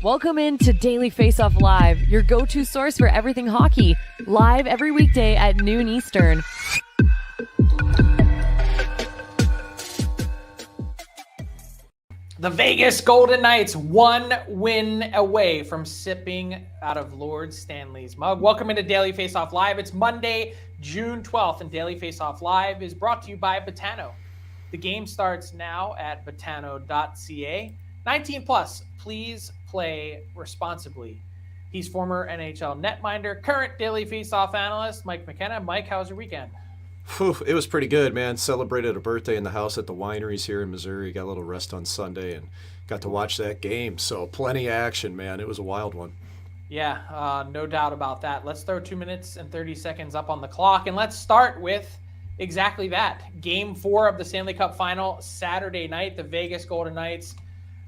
Welcome in to Daily Faceoff Live, your go-to source for everything hockey. Live every weekday at noon Eastern. The Vegas Golden Knights, one win away from sipping out of Lord Stanley's mug. Welcome into Daily Faceoff Live. It's Monday, June 12th, and Daily Faceoff Live is brought to you by Betano. The game starts now at betano.ca. 19 plus, please play responsibly. He's former NHL netminder, current Daily Faceoff analyst, Mike McKenna. Mike, how was your weekend? Whew, it was pretty good, man. Celebrated a birthday in the house at the wineries here in Missouri. Got a little rest on Sunday and got to watch that game. So plenty of action, man. It was a wild one. Yeah, no doubt about that. Let's throw 2 minutes and 30 seconds up on the clock, and let's start with exactly that. Game 4 of the Stanley Cup Final, Saturday night. The Vegas Golden Knights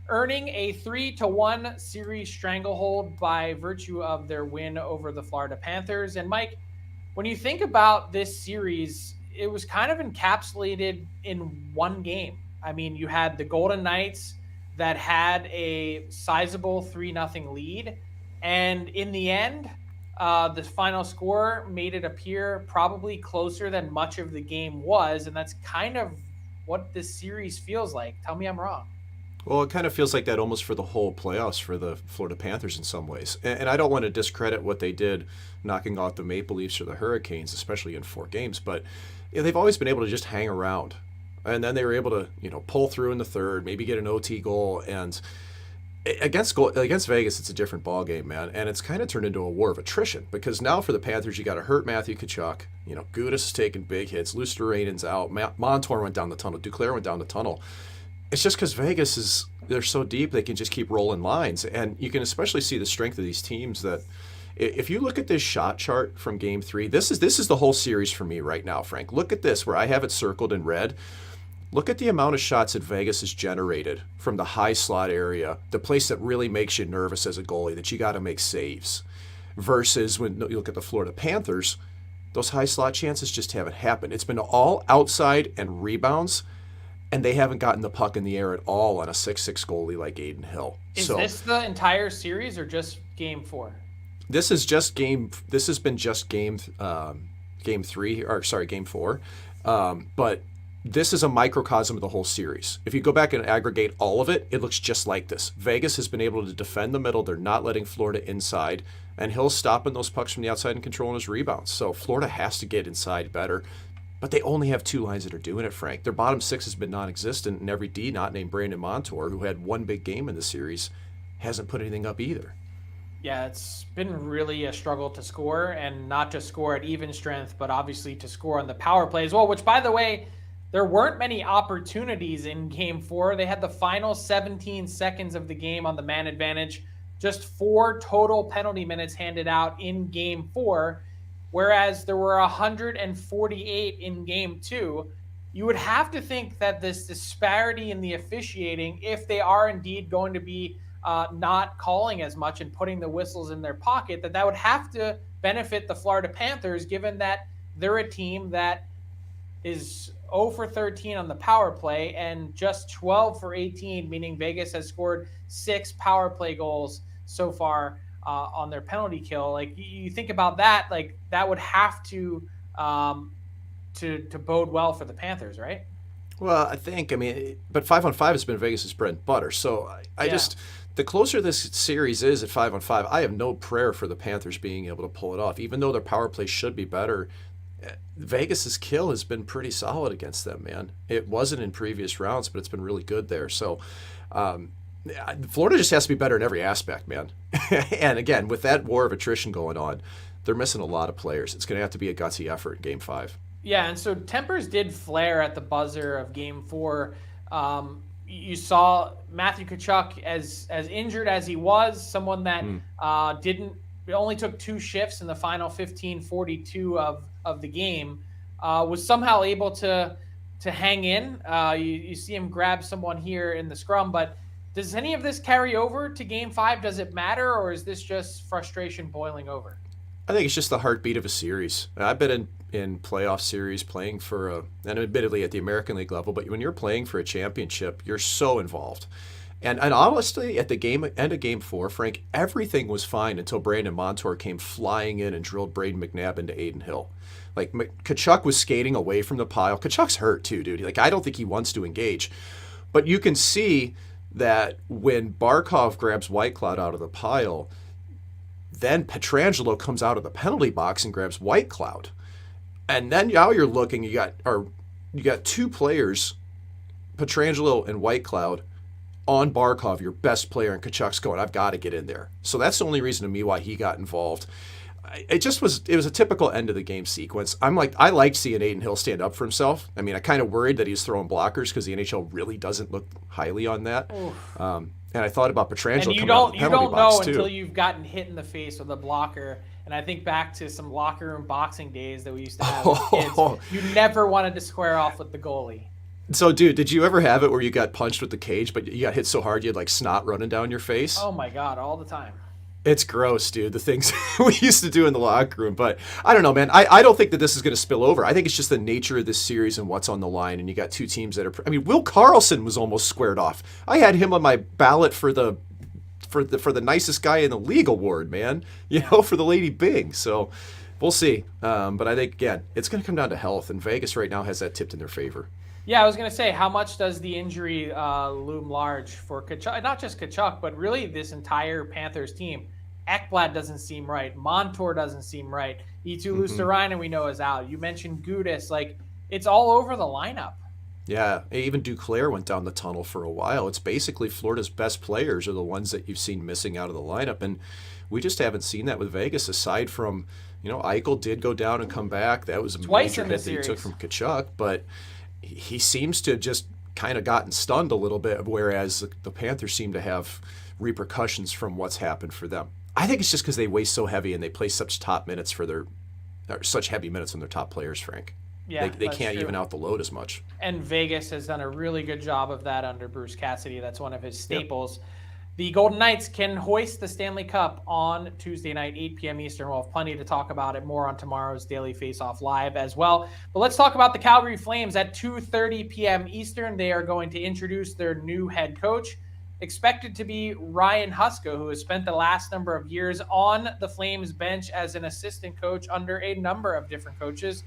earning a 3-1 series stranglehold by virtue of their win over the Florida Panthers. And Mike, when you think about this series, it was kind of encapsulated in one game. I mean, you had the Golden Knights that had a sizable 3-0 lead. And in the end, the final score made it appear probably closer than much of the game was. And that's kind of what this series feels like. Tell me I'm wrong. Well, it kind of feels like that almost for the whole playoffs for the Florida Panthers in some ways. And I don't want to discredit what they did knocking out the Maple Leafs or the Hurricanes, especially in 4 games. But they've always been able to just hang around. And then they were able to, pull through in the third, maybe get an OT goal. And against Vegas, it's a different ballgame, man. And it's kind of turned into a war of attrition because now for the Panthers, you got to hurt Matthew Tkachuk. Gudas is taking big hits. Luosterainen's out. Montour went down the tunnel. Duclair went down the tunnel. It's just because Vegas they're so deep, they can just keep rolling lines. And you can especially see the strength of these teams that if you look at this shot chart from Game 3, this is the whole series for me right now, Frank. Look at this where I have it circled in red. Look at the amount of shots that Vegas has generated from the high slot area, the place that really makes you nervous as a goalie, that you got to make saves. Versus when you look at the Florida Panthers, those high slot chances just haven't happened. It's been all outside and rebounds. And they haven't gotten the puck in the air at all on a 6'6" goalie like Adin Hill. Is this the entire series or just Game 4? This has been just game 3, or sorry, Game 4. But this is a microcosm of the whole series. If you go back and aggregate all of it, it looks just like this. Vegas has been able to defend the middle. They're not letting Florida inside. And Hill's stopping those pucks from the outside and controlling his rebounds. So Florida has to get inside better. But they only have 2 lines that are doing it, Frank. Their bottom 6 has been non-existent, and every D not named Brandon Montour, who had 1 big game in the series, hasn't put anything up either. Yeah, it's been really a struggle to score, and not just score at even strength, but obviously to score on the power play as well, which, by the way, there weren't many opportunities in Game 4. They had the final 17 seconds of the game on the man advantage, just 4 total penalty minutes handed out in Game 4, whereas there were 148 in Game 2. You would have to think that this disparity in the officiating, if they are indeed going to be not calling as much and putting the whistles in their pocket, that would have to benefit the Florida Panthers, given that they're a team that is 0 for 13 on the power play and just 12 for 18, meaning Vegas has scored 6 power play goals so far on their penalty kill. Like, you think about that, like that would have to bode well for the Panthers, right? Well, but 5-on-5 has been Vegas's bread and butter. So the closer this series is at 5-on-5, I have no prayer for the Panthers being able to pull it off. Even though their power play should be better, Vegas's kill has been pretty solid against them, man. It wasn't in previous rounds, but it's been really good there. So, Florida just has to be better in every aspect, man. And again, with that war of attrition going on, they're missing a lot of players. It's going to have to be a gutsy effort in Game 5. Yeah, and so tempers did flare at the buzzer of Game 4. You saw Matthew Tkachuk, as injured as he was, someone that only took 2 shifts in the final 15:42 of the game, was somehow able to hang in. You see him grab someone here in the scrum, but does any of this carry over to Game 5? Does it matter, or is this just frustration boiling over? I think it's just the heartbeat of a series. I've been in playoff series playing for and admittedly at the American League level, but when you're playing for a championship, you're so involved. And honestly, at the end of Game 4, Frank, everything was fine until Brandon Montour came flying in and drilled Braden McNabb into Aiden Hill. Like, Tkachuk was skating away from the pile. Tkachuk's hurt too, dude. Like, I don't think he wants to engage. But you can see that when Barkov grabs Whitecloud out of the pile, then Pietrangelo comes out of the penalty box and grabs Whitecloud. And then now you're looking, you got two players, Pietrangelo and Whitecloud, on Barkov, your best player, and Tkachuk's going, I've got to get in there. So that's the only reason to me why he got involved. It was a typical end of the game sequence. I liked seeing Aiden Hill stand up for himself. I mean, I kind of worried that he was throwing blockers because the NHL really doesn't look highly on that. And I thought about Pietrangelo coming out of the penalty box, too. You don't know until you've gotten hit in the face with a blocker. And I think back to some locker room boxing days that we used to have as kids. You never wanted to square off with the goalie. So, dude, did you ever have it where you got punched with the cage, but you got hit so hard you had like snot running down your face? Oh my God, all the time. It's gross, dude, the things we used to do in the locker room. But I don't know, man. I don't think that this is going to spill over. I think it's just the nature of this series and what's on the line. And you got two teams that are... I mean, Will Karlsson was almost squared off. I had him on my ballot for the nicest guy in the league award, man. You know, for the Lady Bing. So we'll see. But I think, again, it's going to come down to health. And Vegas right now has that tipped in their favor. Yeah, I was going to say, how much does the injury loom large for Tkachuk? Not just Tkachuk, but really this entire Panthers team. Ekblad doesn't seem right. Montour doesn't seem right. Eetu Luostarinen, we know, is out. You mentioned Gudas. Like, it's all over the lineup. Yeah, even Duclair went down the tunnel for a while. It's basically Florida's best players are the ones that you've seen missing out of the lineup, and we just haven't seen that with Vegas, aside from, Eichel did go down and come back. That was a major hit that he took from Tkachuk, but he seems to have just kind of gotten stunned a little bit, whereas the Panthers seem to have repercussions from what's happened for them. I think it's just because they weigh so heavy and they play such such heavy minutes on their top players, Frank. Yeah, they can't even out the load as much. And Vegas has done a really good job of that under Bruce Cassidy. That's one of his staples. Yep. The Golden Knights can hoist the Stanley Cup on Tuesday night, 8 p.m. Eastern. We'll have plenty to talk about it more on tomorrow's Daily Faceoff Live as well. But let's talk about the Calgary Flames at 2:30 p.m. Eastern. They are going to introduce their new head coach, expected to be Ryan Huska, who has spent the last number of years on the Flames bench as an assistant coach under a number of different coaches.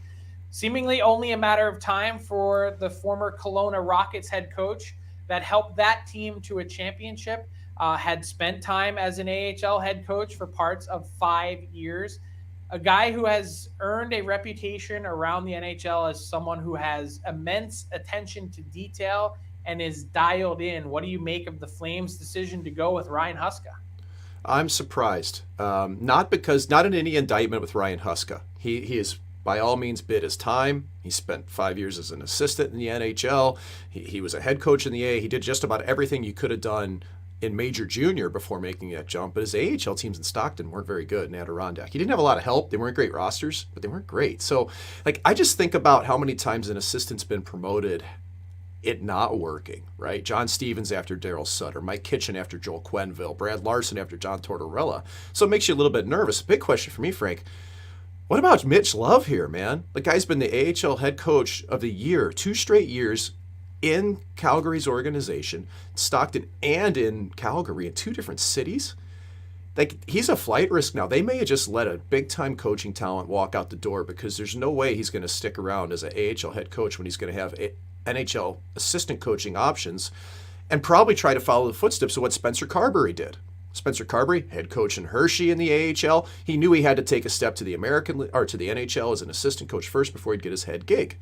Seemingly only a matter of time for the former Kelowna Rockets head coach that helped that team to a championship, had spent time as an AHL head coach for parts of 5 years. A guy who has earned a reputation around the NHL as someone who has immense attention to detail and is dialed in. What do you make of the Flames' decision to go with Ryan Huska? I'm surprised. Not in any indictment with Ryan Huska. He is by all means bid his time. He spent 5 years as an assistant in the NHL. He was a head coach in the A. He did just about everything you could have done in Major Junior before making that jump. But his AHL teams in Stockton weren't very good in Adirondack. He didn't have a lot of help. They weren't great rosters, but they weren't great. So, I just think about how many times an assistant's been promoted, it not working, right? John Stevens after Daryl Sutter, Mike Kitchen after Joel Quenneville, Brad Larson after John Tortorella. So it makes you a little bit nervous. Big question for me, Frank. What about Mitch Love here, man? The guy's been the AHL head coach of the year, 2 straight years in Calgary's organization, Stockton and in Calgary, in 2 different cities. He's a flight risk now. They may have just let a big-time coaching talent walk out the door because there's no way he's going to stick around as an AHL head coach when he's going to have NHL assistant coaching options and probably try to follow the footsteps of what Spencer Carberry did. Spencer Carberry, head coach in Hershey in the AHL, he knew he had to take a step to the NHL as an assistant coach first before he'd get his head gig.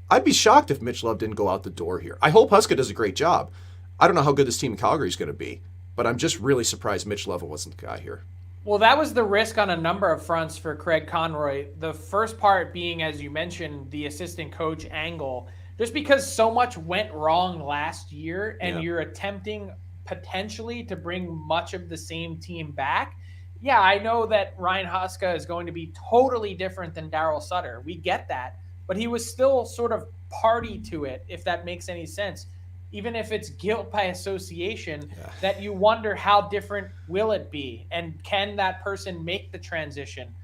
I'd be shocked if Mitch Love didn't go out the door here. I hope Huska does a great job. I don't know how good this team in Calgary is going to be, but I'm just really surprised Mitch Love wasn't the guy here. Well, that was the risk on a number of fronts for Craig Conroy. The first part being, as you mentioned, the assistant coach angle. Just because so much went wrong last year and you're attempting potentially to bring much of the same team back. Yeah, I know that Ryan Huska is going to be totally different than Daryl Sutter. We get that. But he was still sort of party to it, if that makes any sense. Even if it's guilt by association, that you wonder how different will it be? And can that person make the transition?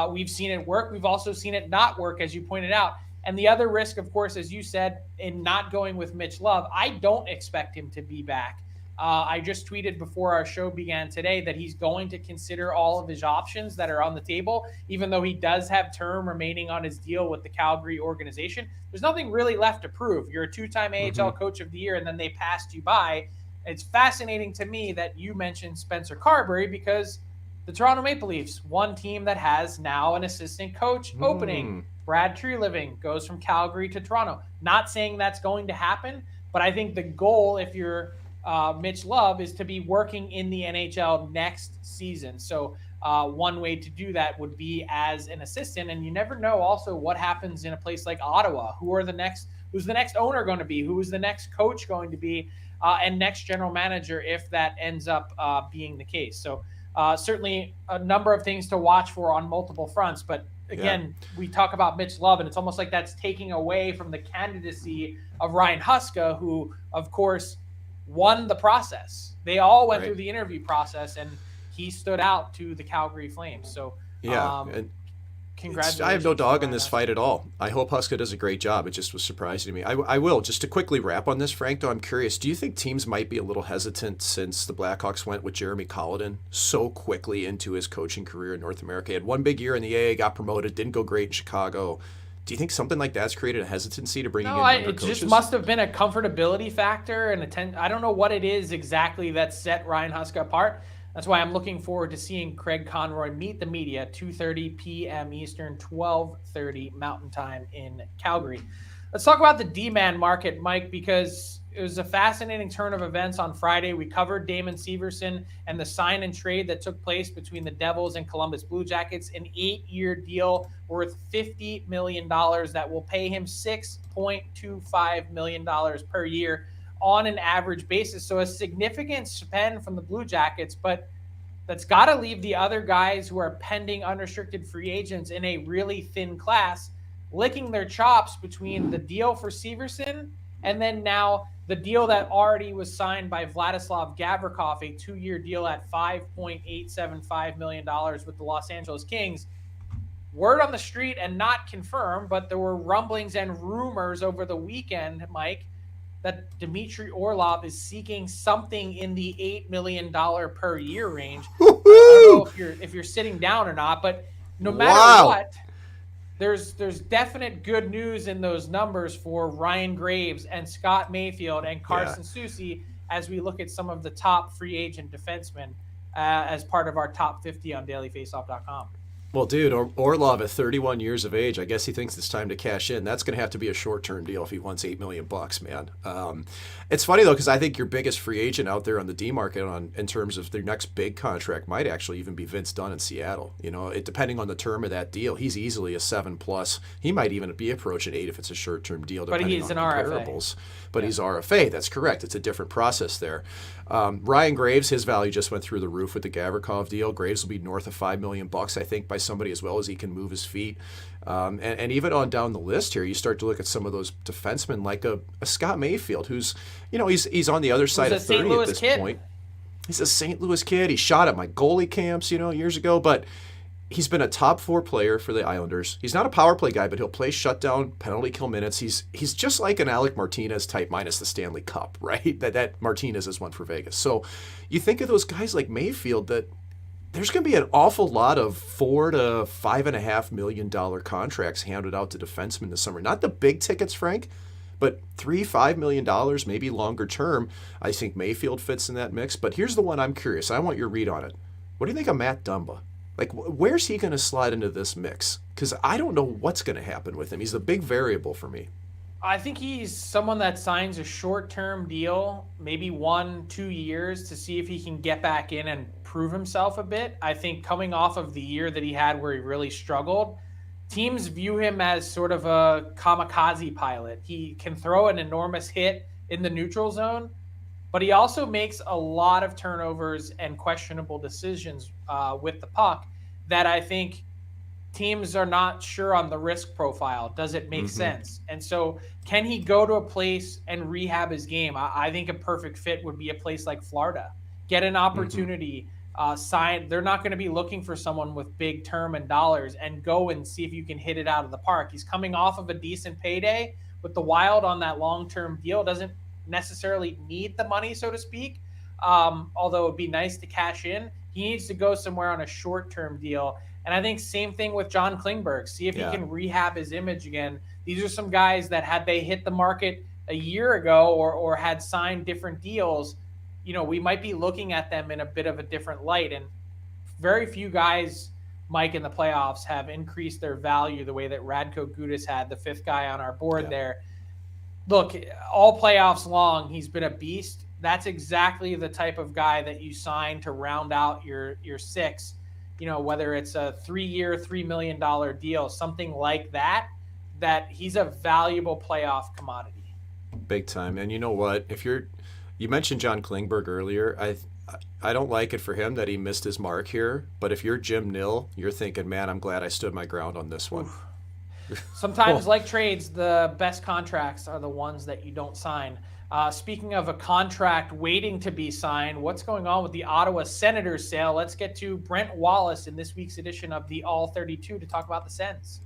We've seen it work. We've also seen it not work, as you pointed out. And the other risk, of course, as you said, in not going with Mitch Love, I don't expect him to be back. I just tweeted before our show began today that he's going to consider all of his options that are on the table, even though he does have term remaining on his deal with the Calgary organization. There's nothing really left to prove. You're a two-time AHL Coach of the Year, and then they passed you by. It's fascinating to me that you mentioned Spencer Carberry, because the Toronto Maple Leafs, one team that has now an assistant coach opening. Brad Treliving goes from Calgary to Toronto. Not saying that's going to happen, but I think the goal, if you're Mitch Love, is to be working in the NHL next season. So one way to do that would be as an assistant, and you never know also what happens in a place like Ottawa. Who's the next owner going to be? Who is the next coach going to be? And next general manager, if that ends up being the case. So certainly a number of things to watch for on multiple fronts. But again, we talk about Mitch Love, and it's almost like that's taking away from the candidacy of Ryan Huska, who, of course, won the process. They all went through the interview process, and he stood out to the Calgary Flames. So and congratulations. I have no dog in this fight at all. I hope Huska does a great job. It just was surprising to me. I will. Just to quickly wrap on this, Frank, though, I'm curious, do you think teams might be a little hesitant since the Blackhawks went with Jeremy Colliton so quickly into his coaching career in North America? He had one big year in the AA, got promoted, didn't go great in Chicago. Do you think something like that's created a hesitancy to bringing in younger coaches? It just must have been a comfortability factor and I don't know what it is exactly that set Ryan Huska apart. That's why I'm looking forward to seeing Craig Conroy meet the media, 2:30 p.m. Eastern, 12:30 Mountain Time in Calgary. Let's talk about the D-man market, Mike, because it was a fascinating turn of events on Friday. We covered Damon Severson and the sign and trade that took place between the Devils and Columbus Blue Jackets, an 8-year deal worth $50 million that will pay him $6.25 million per year on an average basis. So a significant spend from the Blue Jackets, but that's got to leave the other guys who are pending unrestricted free agents in a really thin class licking their chops between the deal for Severson and then now the deal that already was signed by Vladislav Gavrikov, a 2-year deal at $5.875 million with the Los Angeles Kings. Word on the street, and not confirmed, but there were rumblings and rumors over the weekend, Mike, that Dmitry Orlov is seeking something in the $8 million per year range. I don't know if you're sitting down or not, but no matter what, there's definite good news in those numbers for Ryan Graves and Scott Mayfield and Carson Soucy as we look at some of the top free agent defensemen as part of our top 50 on dailyfaceoff.com. Well, dude, Orlov at 31 years of age, I guess he thinks it's time to cash in. That's going to have to be a short-term deal if he wants $8 million, man. It's funny, though, because I think your biggest free agent out there on the D market in terms of their next big contract might actually even be Vince Dunn in Seattle. You know, depending on the term of that deal, he's easily a 7+. He might even be approaching 8 if it's a short-term deal, depending but he's on an comparables. RFA. But he's RFA. That's correct. It's a different process there. Ryan Graves, his value just went through the roof with the Gavrikov deal. Graves will be north of $5 million, I think, by somebody as well as he can move his feet. And even on down the list here, you start to look at some of those defensemen like a Scott Mayfield, who's, you know, he's on the other side of 30 at this point. He's a St. Louis kid. He shot at my goalie camps, you know, years ago, but he's been a top 4 player for the Islanders. He's not a power play guy, but he'll play shutdown, penalty kill minutes. He's just like an Alec Martinez type minus the Stanley Cup, right? That Martinez is one for Vegas. So you think of those guys like Mayfield, that there's going to be an awful lot of $4 to $5.5 million contracts handed out to defensemen this summer. Not the big tickets, Frank, but $3-5 million, maybe longer term. I think Mayfield fits in that mix. But here's the one I'm curious. I want your read on it. What do you think of Matt Dumba? Like, where's he going to slide into this mix? Because I don't know what's going to happen with him. He's a big variable for me. I think he's someone that signs a short-term deal, maybe 1-2 years, to see if he can get back in and prove himself a bit. I think coming off of the year that he had where he really struggled, teams view him as sort of a kamikaze pilot. He can throw an enormous hit in the neutral zone, but he also makes a lot of turnovers and questionable decisions with the puck that I think teams are not sure on the risk profile. Does it make sense? And so can he go to a place and rehab his game? I think a perfect fit would be a place like Florida. Get an opportunity, sign. They're not going to be looking for someone with big term and dollars, and go and see if you can hit it out of the park. He's coming off of a decent payday with the Wild on that long-term deal. Doesn't necessarily need the money, so to speak. although it'd be nice to cash in. He needs to go somewhere on a short-term deal. And I think same thing with John Klingberg. See if he can rehab his image again. These are some guys that had they hit the market a year ago or had signed different deals, we might be looking at them in a bit of a different light. And very few guys, Mike, in the playoffs have increased their value the way that Radko Gudas had, the fifth guy on our board there. Look, all playoffs long, he's been a beast. That's exactly the type of guy that you sign to round out your six, whether it's a 3-year, $3 million deal, something like that he's a valuable playoff commodity. Big time. And you know what? You mentioned John Klingberg earlier. I don't like it for him that he missed his mark here, but if you're Jim Nill, you're thinking, man, I'm glad I stood my ground on this one. Sometimes, like trades, the best contracts are the ones that you don't sign. Speaking of a contract waiting to be signed, what's going on with the Ottawa Senators sale? Let's get to Brent Wallace in this week's edition of the All 32 to talk about the Sens.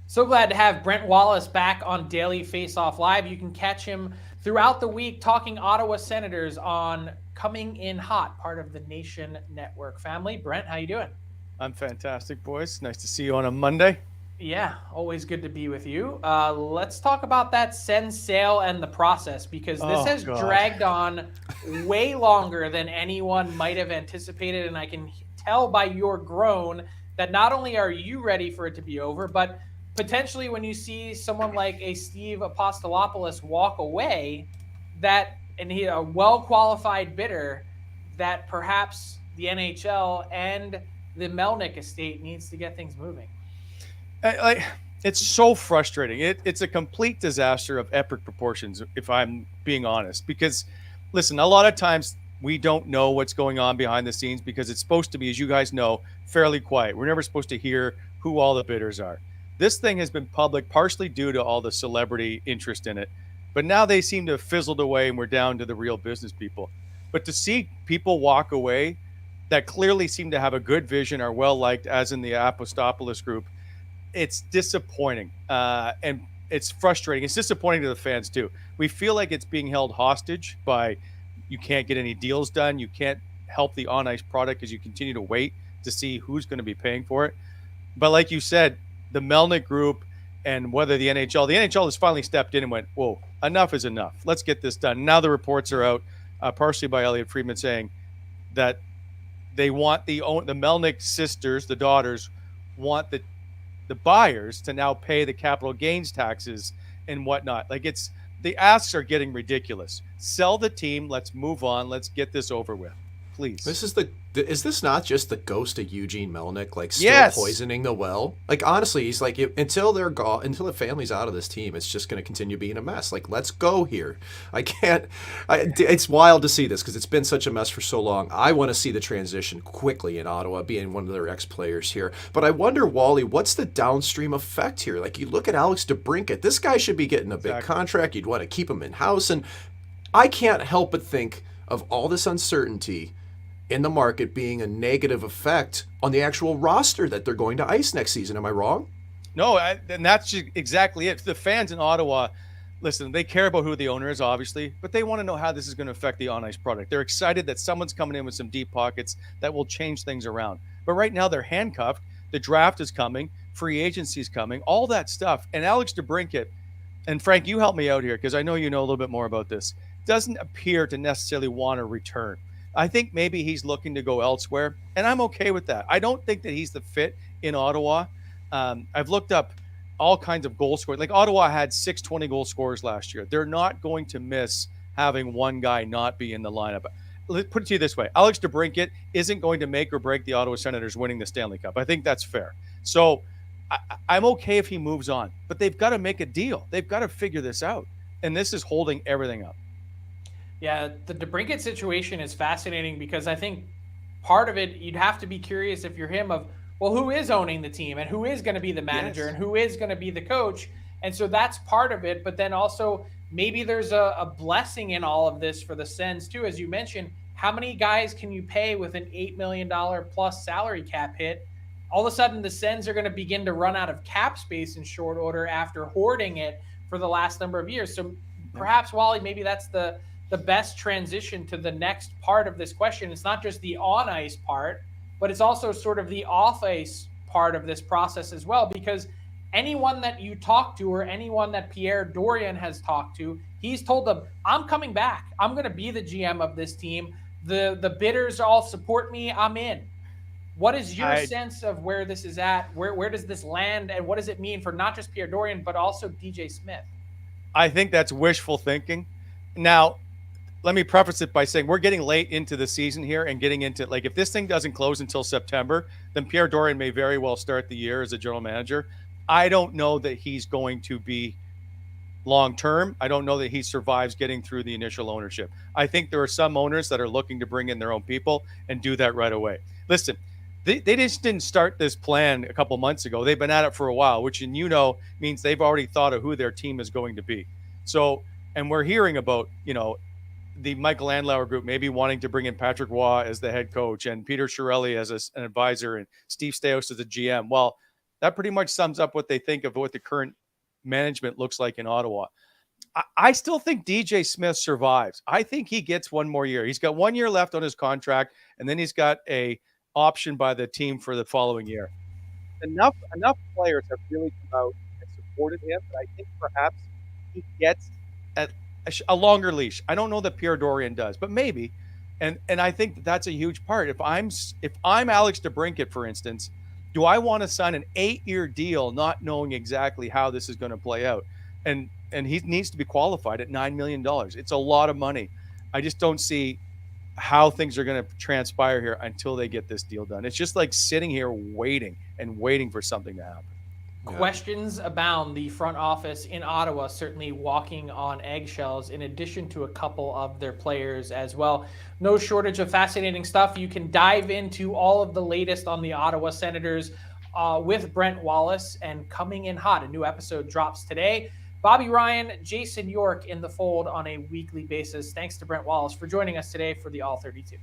So glad to have Brent Wallace back on Daily Faceoff Live. You can catch him throughout the week talking Ottawa Senators on Coming In Hot, part of the Nation Network family. Brent, how you doing? I'm fantastic, boys. Nice to see you on a Monday. Yeah, always good to be with you. Let's talk about that Sens sale and the process, because this has dragged on way longer than anyone might have anticipated, and I can tell by your groan that not only are you ready for it to be over, but potentially when you see someone like a Steve Apostolopoulos walk away, and he a well-qualified bidder, that perhaps the NHL and the Melnyk estate needs to get things moving. It's so frustrating. It's a complete disaster of epic proportions, if I'm being honest, because listen, a lot of times we don't know what's going on behind the scenes because it's supposed to be, as you guys know, fairly quiet. We're never supposed to hear who all the bidders are. This thing has been public partially due to all the celebrity interest in it, but now they seem to have fizzled away and we're down to the real business people. But to see people walk away that clearly seem to have a good vision, are well-liked, as in the Apostopoulos group, it's disappointing and it's frustrating. It's disappointing to the fans too. We feel like it's being held hostage by, you can't get any deals done. You can't help the on-ice product because you continue to wait to see who's going to be paying for it. But like you said, the Melnyk group and whether the NHL has finally stepped in and went, whoa, enough is enough. Let's get this done. Now the reports are out, partially by Elliot Friedman, saying that they want the Melnyk sisters, the daughters, want the buyers to now pay the capital gains taxes and whatnot. Like, the asks are getting ridiculous. Sell the team. Let's move on. Let's get this over with, please. Is this not just the ghost of Eugene Melnyk, like still poisoning the well? Like, honestly, he's like, until they're gone, until the family's out of this team, it's just going to continue being a mess. Like, let's go here. It's wild to see this because it's been such a mess for so long. I want to see the transition quickly in Ottawa, being one of their ex-players here. But I wonder, Wally, what's the downstream effect here? Like, you look at Alex DeBrincat, this guy should be getting a big contract. You'd want to keep him in-house. And I can't help but think of all this uncertainty in the market being a negative effect on the actual roster that they're going to ice next season. Am I wrong? No, and that's exactly it. The fans in Ottawa, listen, they care about who the owner is, obviously, but they want to know how this is going to affect the on-ice product. They're excited that someone's coming in with some deep pockets that will change things around. But right now they're handcuffed. The draft is coming. Free agency is coming. All that stuff. And Alex DeBrincat, and Frank, you help me out here because I know you know a little bit more about this, doesn't appear to necessarily want to return. I think maybe he's looking to go elsewhere, and I'm okay with that. I don't think that he's the fit in Ottawa. I've looked up all kinds of goal scorers. Like, Ottawa had 6 20-goal scorers last year. They're not going to miss having one guy not be in the lineup. Let's put it to you this way. Alex DeBrincat isn't going to make or break the Ottawa Senators winning the Stanley Cup. I think that's fair. So I'm okay if he moves on, but they've got to make a deal. They've got to figure this out, and this is holding everything up. Yeah, the DeBrincat situation is fascinating because I think part of it, you'd have to be curious if you're him of, well, who is owning the team and who is going to be the manager and who is going to be the coach? And so that's part of it. But then also maybe there's a blessing in all of this for the Sens too. As you mentioned, how many guys can you pay with an $8 million plus salary cap hit? all of a sudden the Sens are going to begin to run out of cap space in short order after hoarding it for the last number of years. So perhaps, Wally, maybe that's the best transition to the next part of this question. It's not just the on-ice part, but it's also sort of the off-ice part of this process as well, because anyone that you talk to or anyone that Pierre Dorion has talked to, he's told them, I'm coming back. I'm going to be the GM of this team. The bidders all support me. I'm in. What is your sense of where this is at? Where does this land, and what does it mean for not just Pierre Dorion, but also DJ Smith? I think that's wishful thinking. Now, let me preface it by saying we're getting late into the season here and getting into, like, if this thing doesn't close until September, then Pierre Dorion may very well start the year as a general manager. I don't know that he's going to be long-term. I don't know that he survives getting through the initial ownership. I think there are some owners that are looking to bring in their own people and do that right away. Listen, they just didn't start this plan a couple months ago. They've been at it for a while, which, means they've already thought of who their team is going to be. So, and we're hearing about, the Michael Andlauer group maybe wanting to bring in Patrick Waugh as the head coach and Peter Chiarelli as an advisor and Steve Staios as the GM. Well, that pretty much sums up what they think of what the current management looks like in Ottawa. I still think DJ Smith survives. I think he gets one more year. He's got 1 year left on his contract, and then he's got a option by the team for the following year. Enough players have really come out and supported him, but I think perhaps he gets a longer leash. I don't know that Pierre Dorion does, but maybe. And I think that's a huge part. If I'm Alex DeBrincat, for instance, do I want to sign an 8-year deal not knowing exactly how this is going to play out? And he needs to be qualified at $9 million. It's a lot of money. I just don't see how things are going to transpire here until they get this deal done. It's just like sitting here waiting for something to happen. Yeah. Questions abound. The front office in Ottawa certainly walking on eggshells, in addition to a couple of their players as well. No shortage of fascinating stuff. You can dive into all of the latest on the Ottawa Senators with Brent Wallace, and coming in hot. A new episode drops today. Bobby Ryan, Jason York in the fold on a weekly basis. Thanks to Brent Wallace for joining us today for the All 32.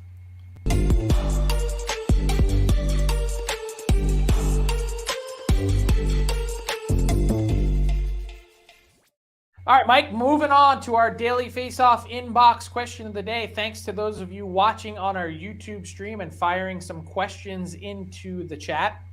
All right, Mike, moving on to our daily Faceoff inbox question of the day. Thanks to those of you watching on our YouTube stream and firing some questions into the chat.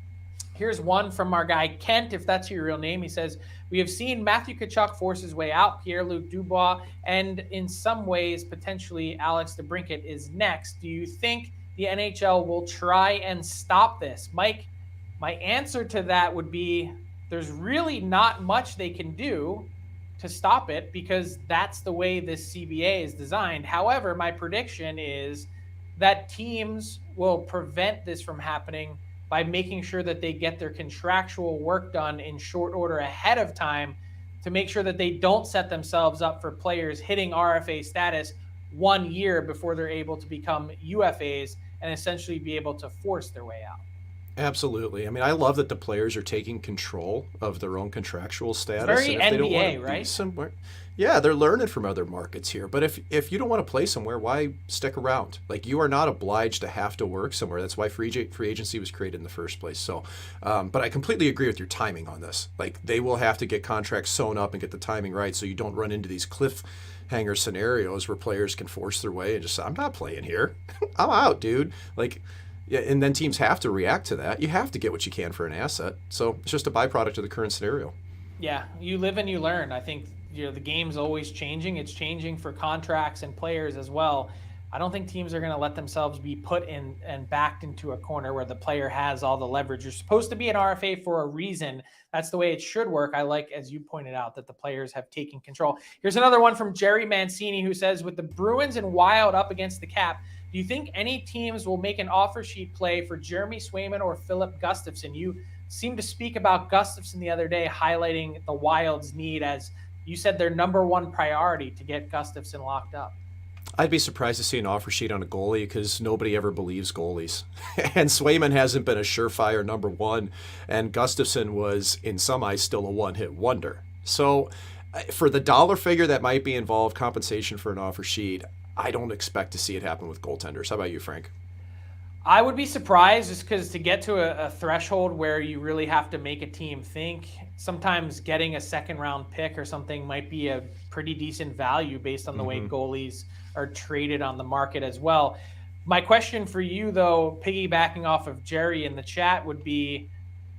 Here's one from our guy, Kent, if that's your real name. He says, we have seen Matthew Tkachuk force his way out, Pierre-Luc Dubois, and in some ways, potentially Alex DeBrincat is next. Do you think the NHL will try and stop this? Mike, my answer to that would be there's really not much they can do to stop it, because that's the way this CBA is designed. However, my prediction is that teams will prevent this from happening by making sure that they get their contractual work done in short order ahead of time, to make sure that they don't set themselves up for players hitting RFA status 1 year before they're able to become UFAs and essentially be able to force their way out. Absolutely. I mean, I love that the players are taking control of their own contractual status. Very and if NBA, they don't want to right? Be somewhere, yeah, they're learning from other markets here. But if you don't want to play somewhere, why stick around? Like, you are not obliged to have to work somewhere. That's why free agency was created in the first place. So, but I completely agree with your timing on this. Like, they will have to get contracts sewn up and get the timing right, so you don't run into these cliffhanger scenarios where players can force their way and just say, I'm not playing here. I'm out, dude. Like, yeah, and then teams have to react to that. You have to get what you can for an asset. So it's just a byproduct of the current scenario. Yeah, you live and you learn. I think the game's always changing. It's changing for contracts and players as well. I don't think teams are going to let themselves be put in and backed into a corner where the player has all the leverage. You're supposed to be an RFA for a reason. That's the way it should work. I like, as you pointed out, that the players have taken control. Here's another one from Jerry Mancini, who says, with the Bruins and Wild up against the cap, do you think any teams will make an offer sheet play for Jeremy Swayman or Philip Gustafsson? You seemed to speak about Gustafsson the other day, highlighting the Wild's need, as you said, their number one priority to get Gustafsson locked up. I'd be surprised to see an offer sheet on a goalie, because nobody ever believes goalies. And Swayman hasn't been a surefire number one, and Gustafsson was, in some eyes, still a one-hit wonder. So for the dollar figure that might be involved, compensation for an offer sheet, I don't expect to see it happen with goaltenders. How about you, Frank? I would be surprised just because to get to a threshold where you really have to make a team think, sometimes getting a second round pick or something might be a pretty decent value based on the way goalies are traded on the market as well. My question for you, though, piggybacking off of Jerry in the chat, would be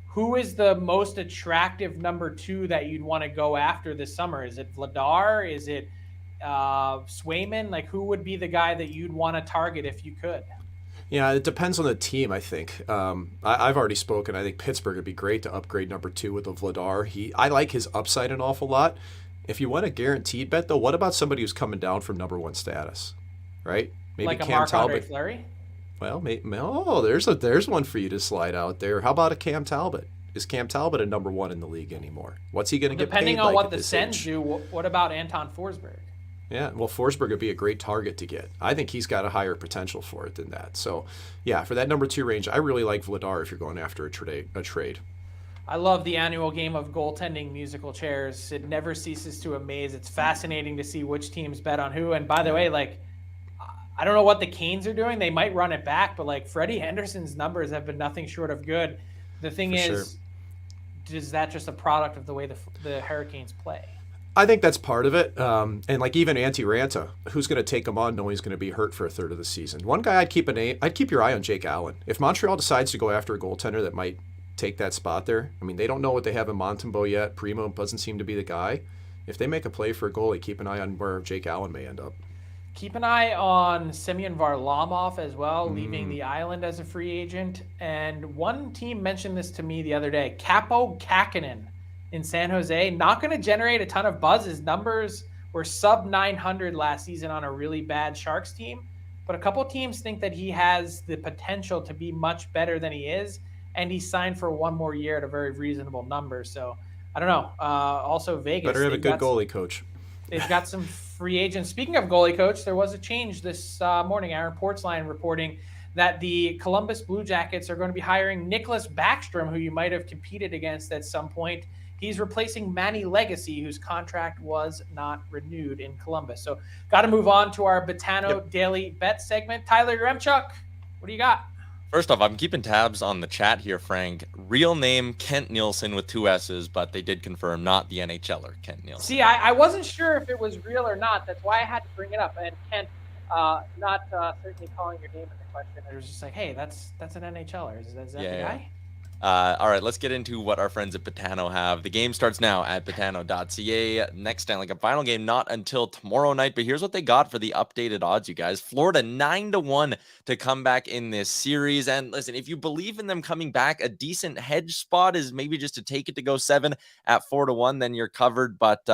who is the most attractive number 2 that you'd want to go after this summer? Is it Vladar? Is it Swayman? Like, who would be the guy that you'd want to target if you could? Yeah, it depends on the team, I think. I've already spoken. I think Pittsburgh would be great to upgrade number 2 with a Vladar. I like his upside an awful lot. If you want a guaranteed bet, though, what about somebody who's coming down from number 1 status, right? Maybe like a Cam Marc-Andre Talbot. Fleury? Well, there's one for you to slide out there. How about a Cam Talbot? Is Cam Talbot a number 1 in the league anymore? What's he going to get paid Depending on like what at the this Sens age? do, what about Anton Forsberg? Yeah, well, Forsberg would be a great target to get. I think he's got a higher potential for it than that. So, yeah, for that number 2 range, I really like Vladar if you're going after a trade. I love the annual game of goaltending musical chairs. It never ceases to amaze. It's fascinating to see which teams bet on who. And by the way, like, I don't know what the Canes are doing. They might run it back, but like Freddie Henderson's numbers have been nothing short of good. The thing is, is that just a product of the way the Hurricanes play? I think that's part of it. And like even Antti Ranta, who's going to take him on knowing he's going to be hurt for a third of the season? One guy I'd keep your eye on Jake Allen. If Montreal decides to go after a goaltender that might take that spot there, I mean, they don't know what they have in Montembeault yet. Primo doesn't seem to be the guy. If they make a play for a goalie, keep an eye on where Jake Allen may end up. Keep an eye on Semyon Varlamov as well, leaving the island as a free agent. And one team mentioned this to me the other day, Capo Kakinen in San Jose, not going to generate a ton of buzz. His numbers were sub 900 last season on a really bad Sharks team, but a couple teams think that he has the potential to be much better than he is, and he signed for 1 more year at a very reasonable number. So I don't know. Also Vegas. Better have a good goalie coach. They've got some free agents. Speaking of goalie coach, there was a change this morning. Aaron Portzline reporting that the Columbus Blue Jackets are going to be hiring Nicholas Backstrom, who you might have competed against at some point. He's replacing Manny Legacy, whose contract was not renewed in Columbus. So got to move on to our Betano Daily Bet segment. Tyler Remchuk, what do you got? First off, I'm keeping tabs on the chat here, Frank. Real name, Kent Nielsen with 2 S's, but they did confirm not the NHLer, Kent Nielsen. See, I wasn't sure if it was real or not. That's why I had to bring it up. And Kent, not certainly calling your name in the question. It was just like, hey, that's an NHLer. Is that the guy? All right, let's get into what our friends at Betano have. The game starts now at betano.ca. Next Stanley Cup final game not until tomorrow night, but here's what they got for the updated odds, you guys. Florida 9-1 to come back in this series. And listen, if you believe in them coming back, a decent hedge spot is maybe just to take it to go 7 at 4-1, then you're covered. But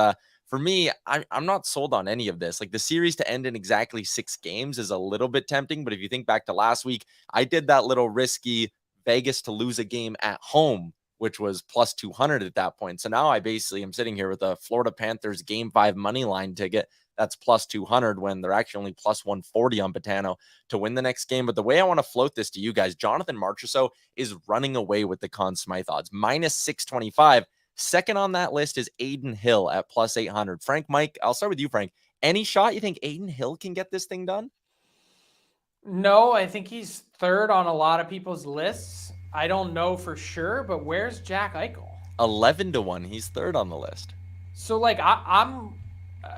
for me, I'm not sold on any of this. Like the series to end in exactly 6 games is a little bit tempting, but if you think back to last week, I did that little risky Vegas to lose a game at home, which was plus 200 at that point. So now I basically am sitting here with a Florida Panthers game 5 money line ticket that's plus 200 when they're actually only plus 140 on Betano to win the next game. But the way I want to float this to you guys, Jonathan Marchessault is running away with the Conn Smythe odds, minus 625. Second on that list is Aiden Hill at plus 800. Frank, Mike, I'll start with you, Frank. Any shot you think Aiden Hill can get this thing done? No, I think he's third on a lot of people's lists. I don't know for sure, but where's Jack Eichel? 11-1. He's third on the list. So, like, I'm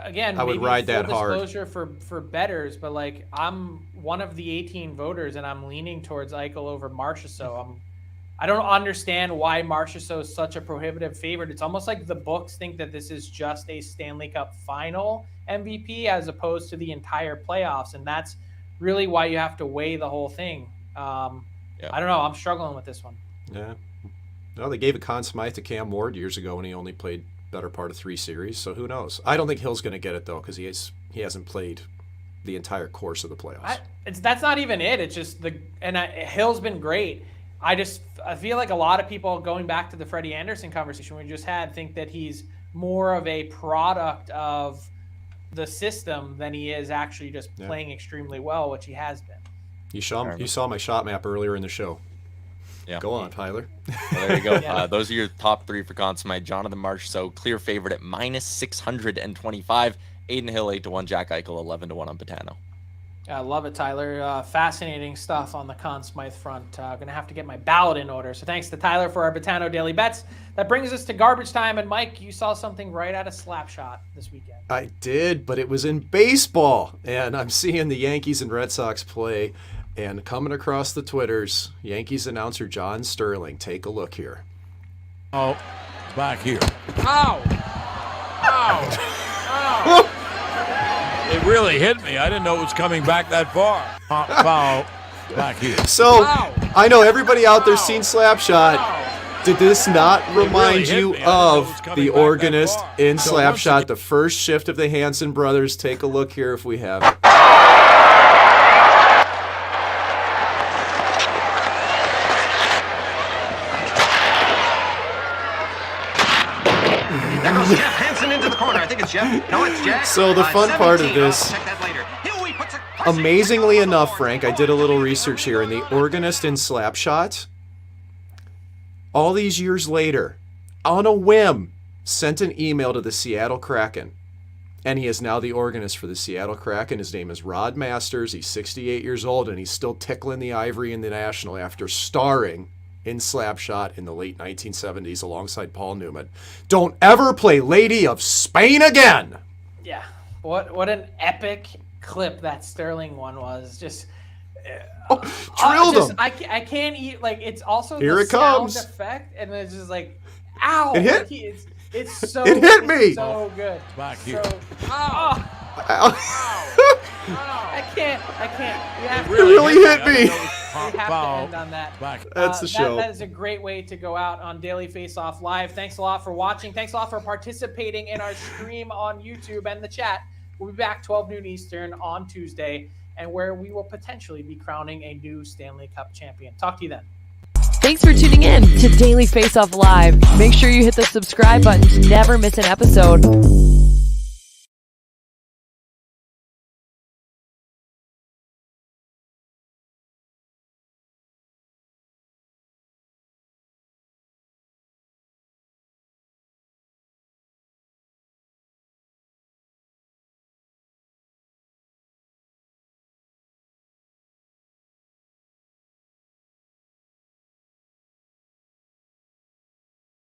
again, I would ride that hard. Disclosure for bettors, but like, I'm one of the 18 voters, and I'm leaning towards Eichel over Marchessault. I don't understand why Marchessault is such a prohibitive favorite. It's almost like the books think that this is just a Stanley Cup final MVP as opposed to the entire playoffs, and that's really why you have to weigh the whole thing. I don't know. I'm struggling with this one. Yeah. No, they gave a Conn Smythe to Cam Ward years ago when he only played better part of 3 series. So who knows? I don't think Hill's going to get it though because he hasn't played the entire course of the playoffs. That's not even it. It's just Hill's been great. I feel like a lot of people going back to the Freddie Anderson conversation we just had think that he's more of a product of the system than he is actually just playing extremely well, which he has been. You saw my shot map earlier in the show. Yeah. Go on, Tyler. Well, there you go. Those are your top 3 for Conn Smythe. Jonathan Marchessault, clear favorite at minus 625. Aiden Hill 8-1. Jack Eichel 11-1 on Betano. I love it, Tyler. Fascinating stuff on the Conn Smythe front. Going to have to get my ballot in order. So thanks to Tyler for our Betano Daily Bets. That brings us to garbage time. And Mike, you saw something right out of Slapshot this weekend. I did, but it was in baseball. And I'm seeing the Yankees and Red Sox play. And coming across the Twitters, Yankees announcer John Sterling. Take a look here. Oh, back here. Ow! Ow! Ow! It really hit me. I didn't know it was coming back that far. Foul back here. So, Ow. I know everybody out there Ow. seen Slapshot. Ow. Did this not remind really hit you me. I didn't know it was of coming the back that organist far. in So once Slapshot, the first shift of the Hanson brothers? Take a look here if we have it. There goes Jeff Hansen into the corner. I think it's Jeff. No, it's Jack. So the fun part of 17. this, I'll check that later. Hill, he puts a classic amazingly on the enough, board. Frank, I did a little research here, and the organist in Slapshot, all these years later, on a whim, sent an email to the Seattle Kraken. And he is now the organist for the Seattle Kraken. His name is Rod Masters. He's 68 years old, and he's still tickling the ivory in the National after starring in Slapshot in the late 1970s alongside Paul Newman. Don't ever play Lady of Spain again! Yeah. What an epic clip that Sterling one was. Just Drilled him! I can't eat, like, it's also Here the it comes. sound effect, and it's just like, ow! It hit- Like, it's so It hit it's me! so good. Back here. So, oh, I can't. You have It really hit I didn't me. know it was We have to foul end on that. back. That's the show. That is a great way to go out on Daily Faceoff Live. Thanks a lot for watching. Thanks a lot for participating in our stream on YouTube and the chat. We'll be back 12 noon Eastern on Tuesday, and where we will potentially be crowning a new Stanley Cup champion. Talk to you then. Thanks for tuning in to Daily Face Off Live. Make sure you hit the subscribe button to never miss an episode.